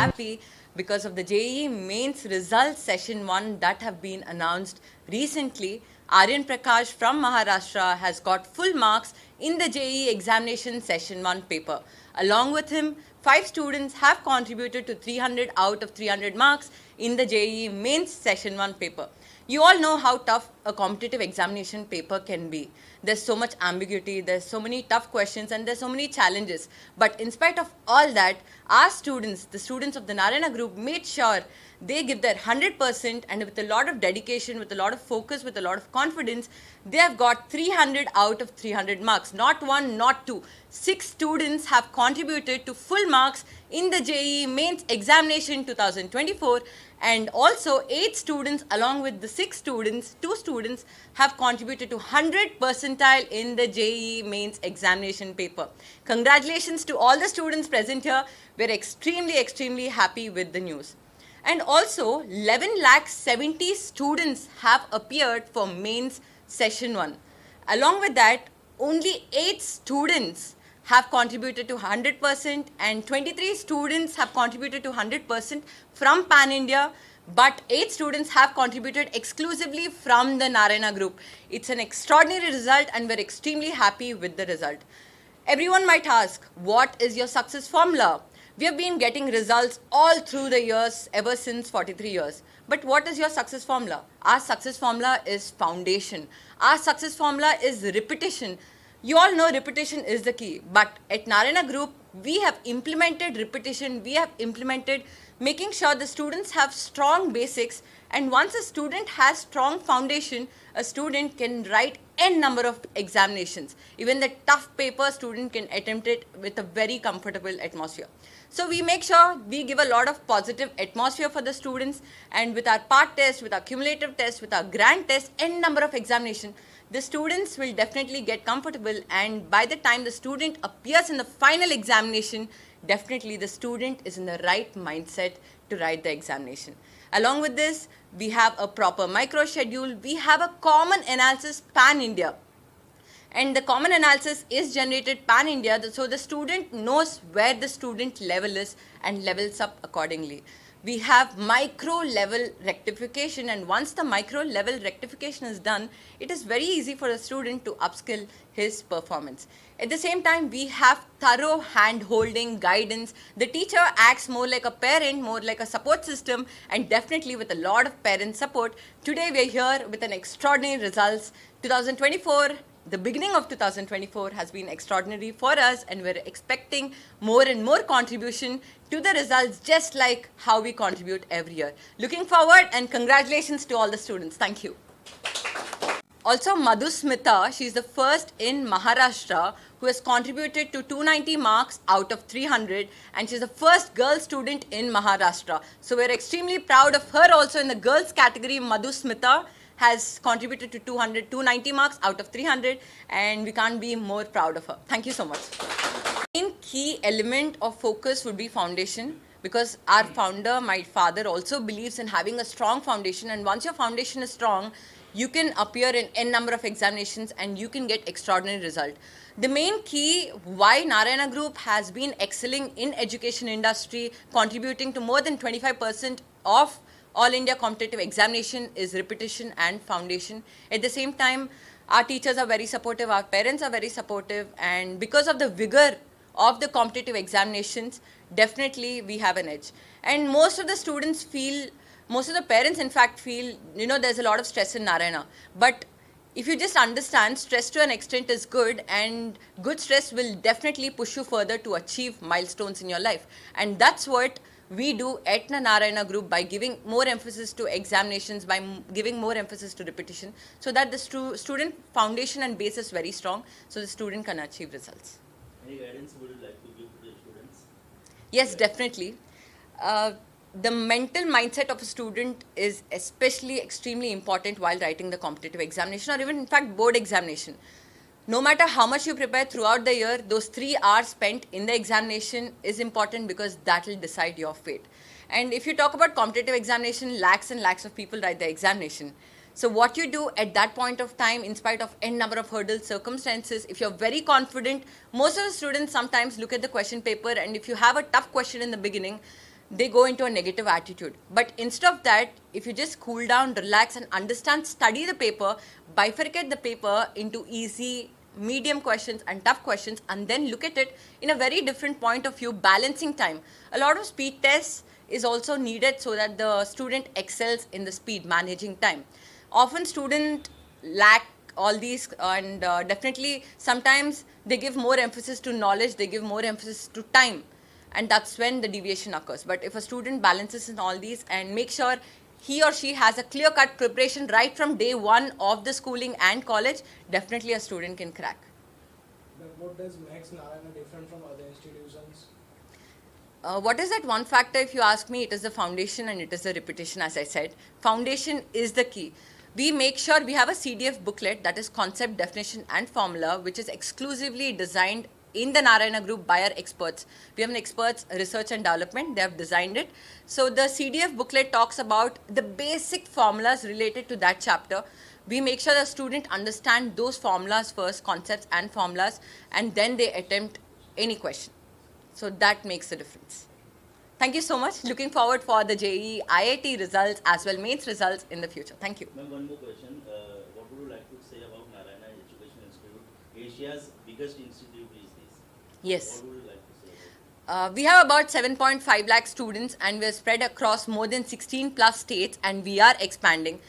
happy because of the JEE Mains results session 1 that have been announced recently. Aryan Prakash from Maharashtra has got full marks in the JEE examination session 1 paper. Along with him, 5 students have contributed to 300 out of 300 marks in the JEE Mains session 1 paper. You all know how tough a competitive examination paper can be. There's so much ambiguity, there's so many tough questions, and there's so many challenges. But in spite of all that, our students, the students of the Narayana group, made sure they give their 100%, and with a lot of dedication, with a lot of focus, with a lot of confidence, they have got 300 out of 300 marks. Not one, not two. 6 students have contributed to full marks in the JEE Mains examination 2024, and also 8 students along with the 6 students, 2 students have contributed to 100 percentile in the JEE Mains examination paper. Congratulations to all the students present here. We're extremely happy with the news. And also 11,70,000 students have appeared for Mains session 1. Along with that, only 8 students have contributed to 100% and 23 students have contributed to 100% from Pan India, but 8 students have contributed exclusively from the Narayana group. It's an extraordinary result and we're extremely happy with the result. Everyone might ask, what is your success formula? We have been getting results all through the years, ever since 43 years. But what is your success formula? Our success formula is foundation. Our success formula is repetition. You all know repetition is the key, but at Narayana Group, we have implemented repetition, we have implemented making sure the students have strong basics, and once a student has strong foundation, a student can write n number of examinations. Even the tough paper, student can attempt it with a very comfortable atmosphere. So we make sure we give a lot of positive atmosphere for the students, and with our part test, with our cumulative test, with our grand test, n number of examination, the students will definitely get comfortable, and by the time the student appears in the final examination, definitely the student is in the right mindset to write the examination. Along with this, we have a proper micro schedule, we have a common analysis pan-India. And the common analysis is generated pan-India, so the student knows where the student level is and levels up accordingly. We have micro level rectification, and once the micro level rectification is done, it is very easy for a student to upskill his performance. At the same time, we have thorough hand-holding guidance. The teacher acts more like a parent, more like a support system, and definitely with a lot of parent support. Today we are here with an extraordinary results. 2024, the beginning of 2024 has been extraordinary for us, and we're expecting more and more contribution to the results, just like how we contribute every year. Looking forward, and congratulations to all the students. Thank you. Also, Madhusmita, she's the first in Maharashtra who has contributed to 290 marks out of 300, and she's the first girl student in Maharashtra. So we're extremely proud of her also in the girls category. Madhusmita has contributed to 290 marks out of 300, and we can't be more proud of her. Thank you so much. Main key element of focus would be foundation, because our founder, my father, also believes in having a strong foundation, and once your foundation is strong, you can appear in n number of examinations and you can get extraordinary result. The main key why Narayana Group has been excelling in education industry, contributing to more than 25% of all India competitive examination, is repetition and foundation. At the same time, our teachers are very supportive, our parents are very supportive, and because of the vigor of the competitive examinations, definitely we have an edge. And most of the students feel, most of the parents in fact feel, there's a lot of stress in Narayana. But if you just understand, stress to an extent is good, and good stress will definitely push you further to achieve milestones in your life. And that's what we do at the Narayana Group by giving more emphasis to examinations, by giving more emphasis to repetition, so that the student foundation and base is very strong, so the student can achieve results. Any guidance would you like to give to the students? Yes, definitely. The mental mindset of a student is especially extremely important while writing the competitive examination, or even in fact board examination. No matter how much you prepare throughout the year, those 3 hours spent in the examination is important, because that will decide your fate. And if you talk about competitive examination, lakhs and lakhs of people write the examination. So what you do at that point of time, in spite of n number of hurdles, circumstances, if you're very confident, most of the students sometimes look at the question paper, and if you have a tough question in the beginning, they go into a negative attitude. But instead of that, if you just cool down, relax, and understand, study the paper, bifurcate the paper into easy, medium questions and tough questions, and then look at it in a very different point of view, balancing time. A lot of speed tests is also needed so that the student excels in the speed, managing time. Often students lack all these, and definitely sometimes they give more emphasis to knowledge, they give more emphasis to time, and that's when the deviation occurs. But if a student balances in all these and make sure he or she has a clear-cut preparation right from day one of the schooling and college, definitely a student can crack. But what does makes Narayana different from other institutions? What is that one factor? If you ask me, it is the foundation and it is the repetition, as I said. Foundation is the key. We make sure we have a CDF booklet, that is concept, definition and formula, which is exclusively designed in the Narayana group by our experts. We have an experts research and development, they have designed it. So the CDF booklet talks about the basic formulas related to that chapter. We make sure the student understand those formulas first, concepts and formulas, and then they attempt any question. So that makes the difference. Thank you so much. Looking forward for the JEE IIT results as well mains results in the future. Thank you. Ma'am, one more question. What would you like to say about Narayana Education Institute? Asia's biggest institute is this. Yes. What would you like to say about it? We have about 7.5 lakh students and we are spread across more than 16 plus states, and we are expanding.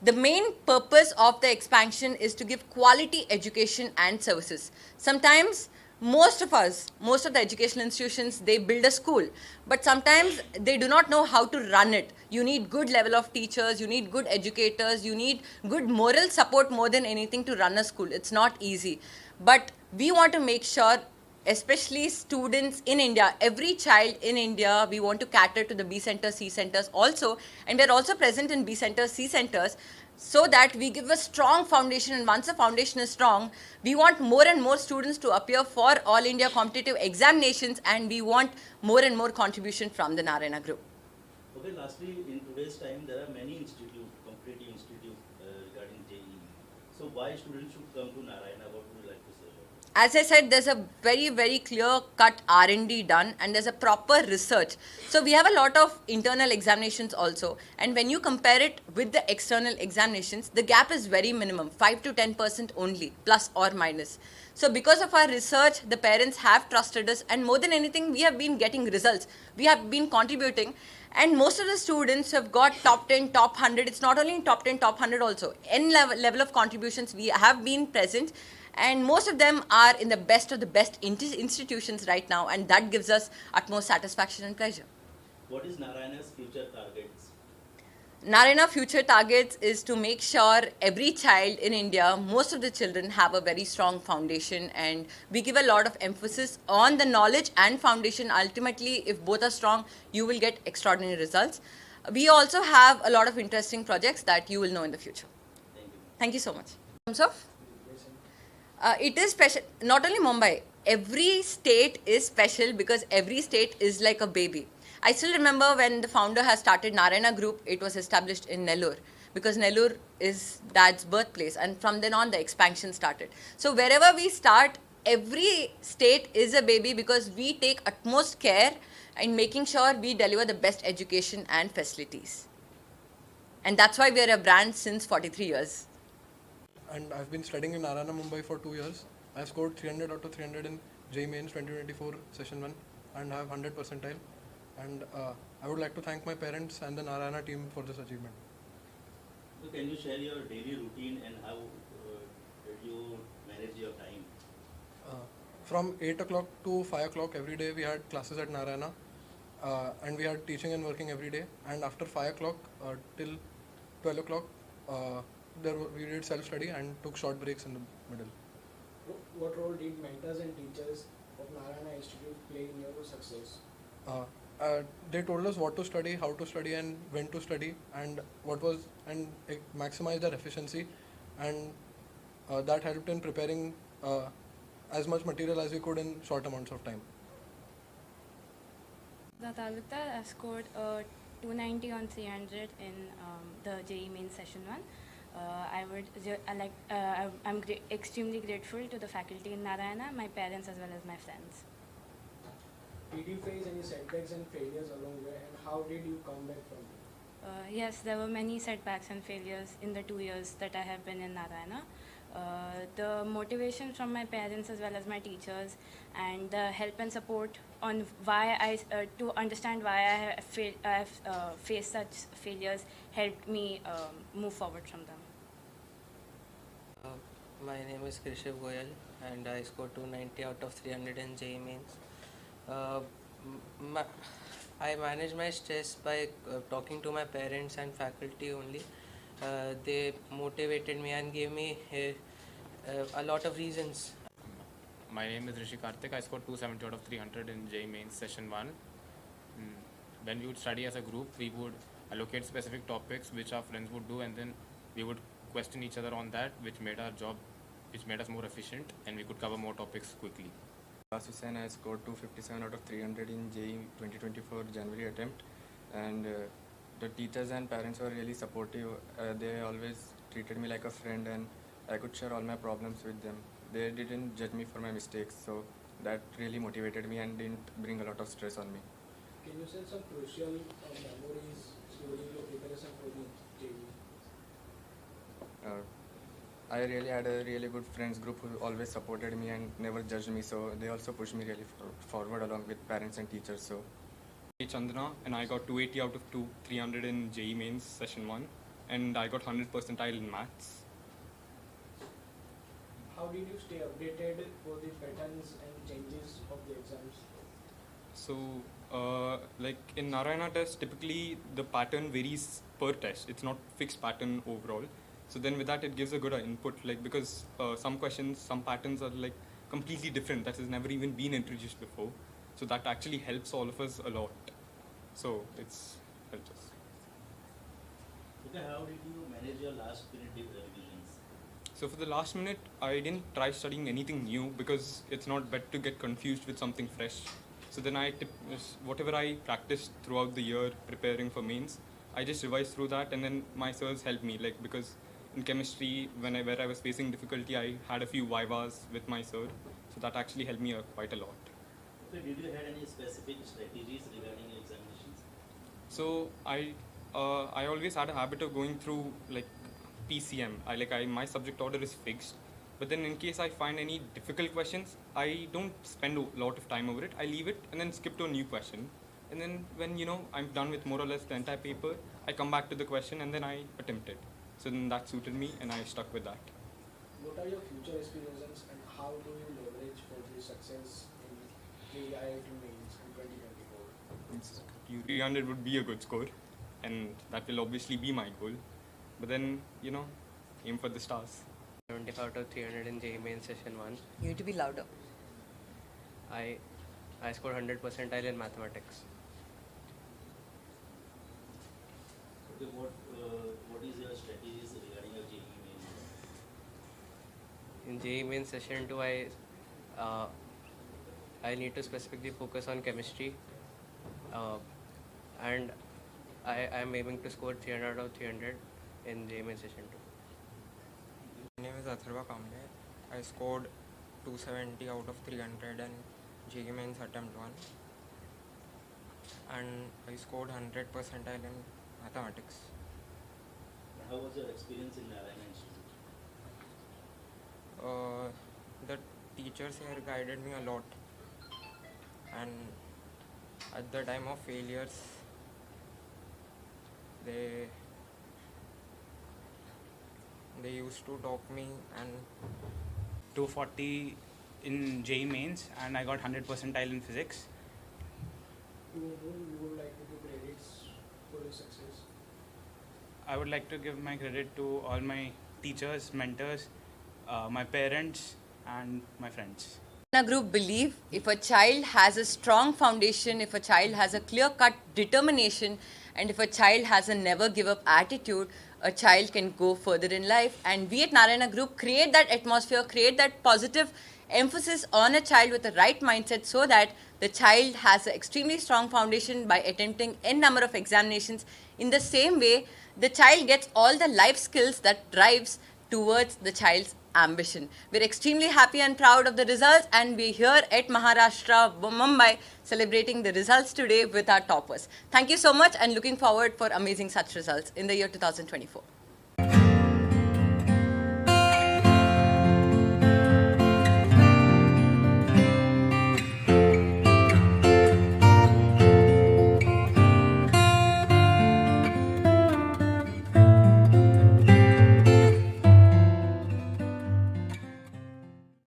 The main purpose of the expansion is to give quality education and services. Sometimes most of the educational institutions, they build a school, but sometimes they do not know how to run it. You need good level of teachers, you need good educators, you need good moral support more than anything to run a school. It's not easy. But we want to make sure, especially students in India, every child in India, we want to cater to the B centers, C centers also, and we're also present in B centers, C centers, so that we give a strong foundation. And once the foundation is strong, we want more and more students to appear for all India competitive examinations, and we want more and more contribution from the Narayana group. Okay, lastly, in today's time, there are many institutes, competitive institutes regarding JEE. So why students should come to Narayana? What would you like to say about it? As I said, there's a very, very clear-cut R&D done, and there's a proper research. So we have a lot of internal examinations also, and when you compare it with the external examinations, the gap is very minimum, 5 to 10% only, plus or minus. So because of our research, the parents have trusted us, and more than anything, we have been getting results. We have been contributing, and most of the students have got top 10, top 100. It's not only in top 10, top 100 also. N level of contributions, we have been present, and most of them are in the best of the best institutions right now, and that gives us utmost satisfaction and pleasure. What is Narayana's future targets? Narayana future targets is to make sure every child in India, most of the children, have a very strong foundation, and we give a lot of emphasis on the knowledge and foundation. Ultimately, if both are strong, you will get extraordinary results. We also have a lot of interesting projects that you will know in the future. Thank you. Thank you so much. In terms of it is special, not only Mumbai, every state is special because every state is like a baby. I still remember when the founder has started Narayana Group, it was established in Nellore because Nellore is dad's birthplace, and from then on the expansion started. So wherever we start, every state is a baby because we take utmost care in making sure we deliver the best education and facilities. And that's why we are a brand since 43 years. And I've been studying in Narayana, Mumbai for 2 years. I've scored 300 out of 300 in JEE Mains 2024 session 1 and I have 100 percentile. And I would like to thank my parents and the Narayana team for this achievement. So can you share your daily routine and how did you manage your time? From 8 o'clock to 5 o'clock every day we had classes at Narayana, and we had teaching and working every day. And after 5 o'clock till 12 o'clock, we did self-study and took short breaks in the middle. What role did mentors and teachers of Narayana Institute play in your success? They told us what to study, how to study, and when to study, and maximize their efficiency, and that helped in preparing as much material as we could in short amounts of time. I scored 290 on 300 in the JEE Main session 1. I'm extremely grateful to the faculty in Narayana, my parents as well as my friends. Did you face any setbacks and failures along the way, and how did you come back from them? Yes, there were many setbacks and failures in the 2 years that I have been in Narayana. The motivation from my parents as well as my teachers, and the help and support on why to understand why I have faced such failures helped me move forward from them. My name is Krishiv Goyal and I scored 290 out of 300 in JEE Mains. I manage my stress by talking to my parents and faculty only. They motivated me and gave me a lot of reasons. My name is Rishi Karthik. I scored 270 out of 300 in JEE Mains session 1. When we would study as a group, we would allocate specific topics which our friends would do, and then we would question each other on that, which made us more efficient, and we could cover more topics quickly. Hussain, I scored 257 out of 300 in JEE 2024 January attempt, and the teachers and parents were really supportive. They always treated me like a friend, and I could share all my problems with them. They didn't judge me for my mistakes, so that really motivated me and didn't bring a lot of stress on me. Can you share some crucial memories during your preparation for the JEE? I really had a really good friends group who always supported me and never judged me, so they also pushed me really forward along with parents and teachers. So, Chandana, and I got 280 out of 300 in JEE Mains session 1, and I got 100 percentile in maths. How did you stay updated for the patterns and changes of the exams? So, like in Narayana test, typically the pattern varies per test. It's not fixed pattern overall. So then with that, it gives a good input, like because some questions, some patterns are like completely different. That has never even been introduced before. So that actually helps all of us a lot. So it's helps us. Okay, how did you manage your last minute revisions? So for the last minute, I didn't try studying anything new because it's not better to get confused with something fresh. So then whatever I practiced throughout the year preparing for mains, I just revised through that, and then my sirs helped me, like because in chemistry, where I was facing difficulty, I had a few vivas with my sir, so that actually helped me quite a lot. Okay, did you have any specific strategies regarding examinations? So I always had a habit of going through like PCM. My subject order is fixed, but then in case I find any difficult questions, I don't spend a lot of time over it. I leave it and then skip to a new question. And then when I'm done with more or less the entire paper, I come back to the question and then I attempt it. So then that suited me and I stuck with that. What are your future aspirations and how do you leverage for the success in the IIT Mains in 2024? 300 would be a good score, and that will obviously be my goal. But then, aim for the stars. 75 out of 300 in JEE Main session 1. You need to be louder. I scored 100 percentile in mathematics. Okay, what is your strategies regarding your JEE Main? In JEE Main session 2, I need to specifically focus on chemistry, and I am aiming to score 300 out of 300 in JEE Main session 2. My name is Atharva Kamble. I scored 270 out of 300 in JEE Mains attempt 1, and I scored 100 percentile in mathematics. How was your experience in Narayana Institute? The teachers here guided me a lot, and at the time of failures, they used to talk me, and 240 in JEE Mains, and I got 100 percentile in physics. To whom you would like to give credits for your success? I would like to give my credit to all my teachers, mentors, my parents, and my friends. Narayana Group believe if a child has a strong foundation, if a child has a clear-cut determination, and if a child has a never-give-up attitude, a child can go further in life. And we at Narayana Group create that atmosphere, create that positive emphasis on a child with the right mindset so that the child has an extremely strong foundation by attempting n number of examinations. In the same way, the child gets all the life skills that drives towards the child's ambition. We're extremely happy and proud of the results, and we're here at Maharashtra, Mumbai, celebrating the results today with our toppers. Thank you so much, and looking forward for amazing such results in the year 2024.